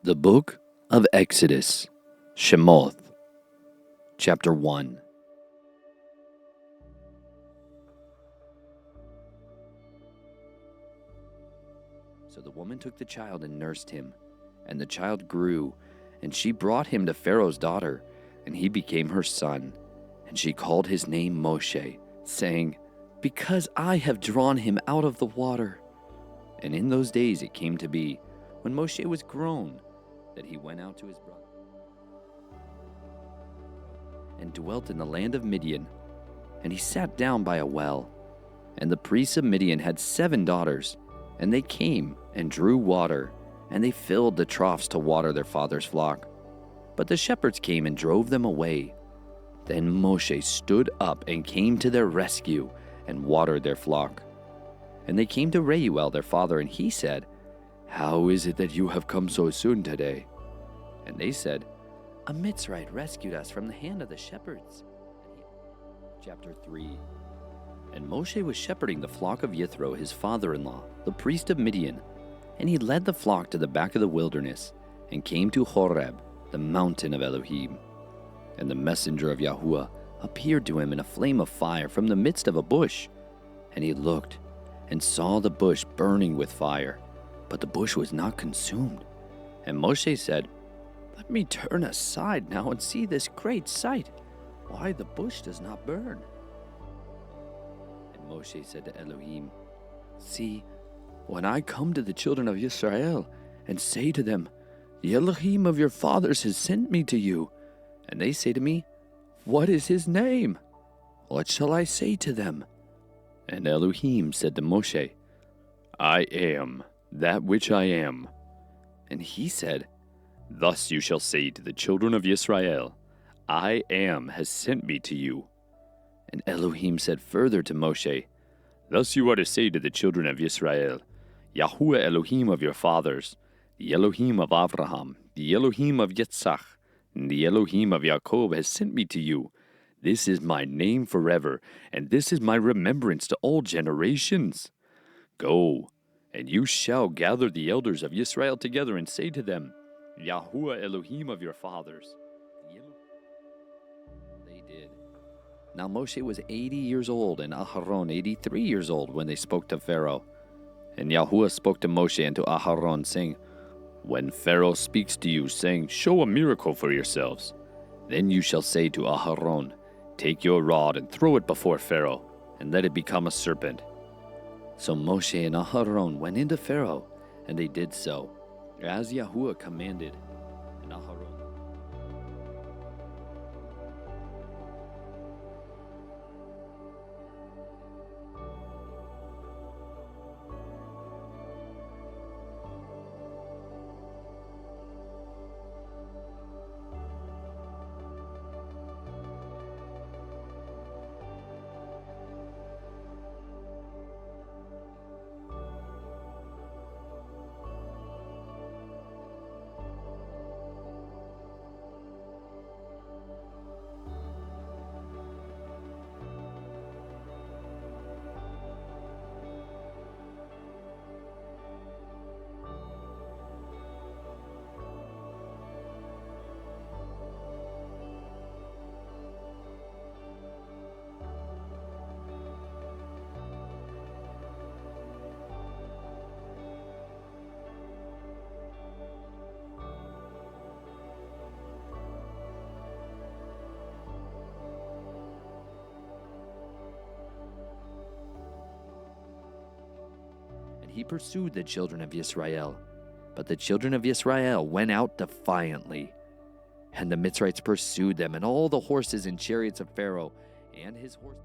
The Book of Exodus, Shemoth, Chapter 1. So the woman took the child and nursed him, and the child grew, and she brought him to Pharaoh's daughter, and he became her son. And she called his name Moshe, saying, "Because I have drawn him out of the water." And in those days it came to be, when Moshe was grown, that he went out to his brother and dwelt in the land of Midian. And he sat down by a well. And the priests of Midian had 7 daughters, and they came and drew water, and they filled the troughs to water their father's flock. But the shepherds came and drove them away. Then Moshe stood up and came to their rescue and watered their flock. And they came to Reuel their father, and he said, "How is it that you have come so soon today?" And they said, "A Mitzrite rescued us from the hand of the shepherds." Chapter 3. And Moshe was shepherding the flock of Yithro, his father-in-law, the priest of Midian. And he led the flock to the back of the wilderness, and came to Horeb, the mountain of Elohim. And the messenger of YAHWH appeared to him in a flame of fire from the midst of a bush. And he looked, and saw the bush burning with fire, but the bush was not consumed. And Moshe said, "Let me turn aside now and see this great sight, why the bush does not burn." And Moshe said to Elohim, "See, when I come to the children of Israel and say to them, 'The Elohim of your fathers has sent me to you,' and they say to me, 'What is his name?' what shall I say to them?" And Elohim said to Moshe, "I am that which I am." And he said, "Thus you shall say to the children of Israel, 'I am has sent me to you.'" And Elohim said further to Moshe, "Thus you are to say to the children of Israel, 'YAHWH Elohim of your fathers, the Elohim of Abraham, the Elohim of Yitzhak, and the Elohim of Jacob has sent me to you. This is my name forever, and this is my remembrance to all generations. Go, and you shall gather the elders of Israel together and say to them, YAHWH Elohim of your fathers." They did. Now Moshe was 80 years old, and Aharon 83 years old when they spoke to Pharaoh. And YAHWH spoke to Moshe and to Aharon, saying, "When Pharaoh speaks to you, saying, 'Show a miracle for yourselves,' then you shall say to Aharon, 'Take your rod and throw it before Pharaoh, and let it become a serpent.'" So Moshe and Aharon went into Pharaoh, and they did so, as YAHWH commanded. And Aharon he pursued the children of Israel. But the children of Israel went out defiantly. And the Mitzrites pursued them, and all the horses and chariots of Pharaoh, and his horses.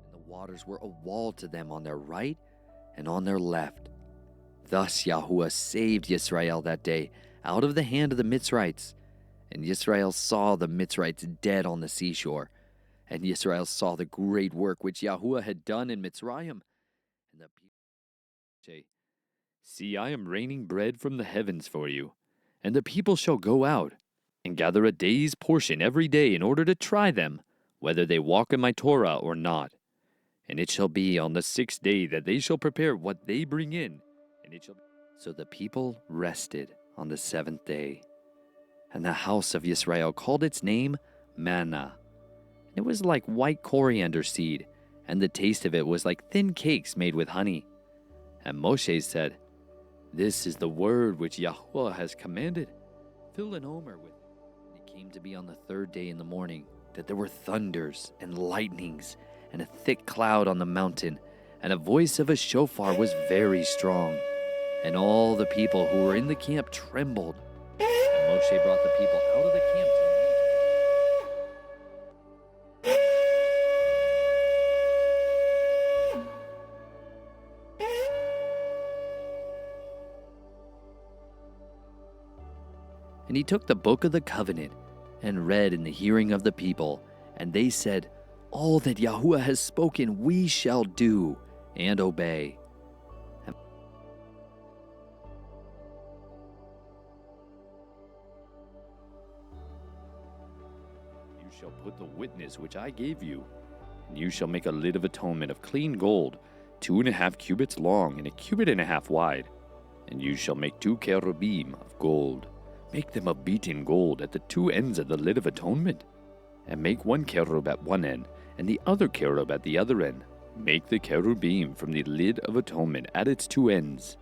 And the waters were a wall to them on their right and on their left. Thus YAHWH saved Israel that day out of the hand of the Mitzrites. And Israel saw the Mitzrites dead on the seashore. And Israel saw the great work which YAHWH had done in Mitzrayim. And the people say, "See, I am raining bread from the heavens for you. And the people shall go out and gather a day's portion every day in order to try them, whether they walk in my Torah or not. And it shall be on the 6th day that they shall prepare what they bring in, and it shall be. So the people rested on the 7th day. And the house of Israel called its name MANNA. It was like white coriander seed, and the taste of it was like thin cakes made with honey. And Moshe said, "This is the word which YESHUA has commanded. Fill an omer with it." And it came to be on the 3rd day in the morning that there were thunders and lightnings and a thick cloud on the mountain, and a voice of a shofar was very strong. And all the people who were in the camp trembled. And Moshe brought the people out of the camp to And he took the book of the covenant and read in the hearing of the people. And they said, "All that YESHUA has spoken we shall do and obey." "You shall put the witness which I gave you, and you shall make a lid of atonement of clean gold, 2.5 cubits long and 1.5 cubits wide. And you shall make 2 cherubim of gold. Make them of beaten gold at the 2 ends of the lid of atonement. And make 1 cherub at one end, and the other cherub at the other end. Make the cherubim from the lid of atonement at its 2 ends.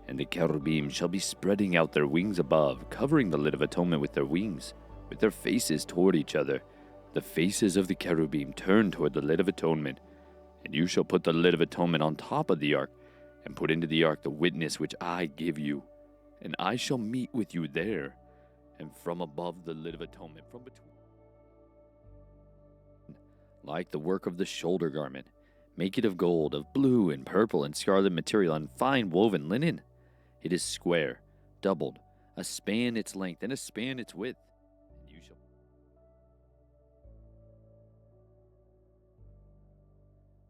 And the cherubim shall be spreading out their wings above, covering the lid of atonement with their wings, with their faces toward each other. The faces of the cherubim turned toward the lid of atonement. And you shall put the lid of atonement on top of the ark, and put into the ark the witness which I give you. And I shall meet with you there, and from above the lid of atonement, from between, like the work of the shoulder garment, make it of gold, of blue and purple and scarlet material, and fine woven linen. It is square, doubled, a span its length, and a span its width. And you shall.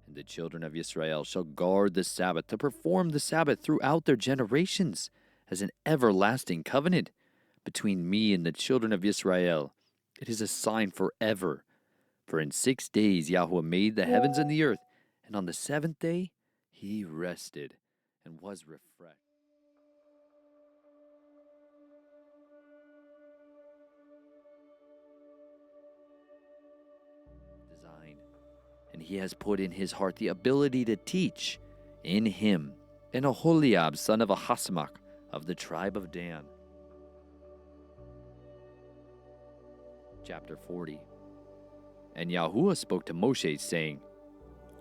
And the children of Israel shall guard the Sabbath, to perform the Sabbath throughout their generations, as an everlasting covenant between me and the children of Israel. It is a sign forever. For in 6 days YESHUA made the heavens and the earth, and on the 7th day he rested and was refreshed. Design. And he has put in his heart the ability to teach. In him, and Aholiab, son of Ahisamach, of the tribe of Dan. Chapter 40. And YESHUA spoke to Moshe, saying,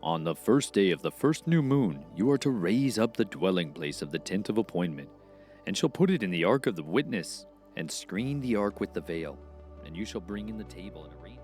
"On the 1st day of the 1st new moon, you are to raise up the dwelling place of the tent of appointment, and shall put it in the ark of the witness, and screen the ark with the veil. And you shall bring in the table and arrange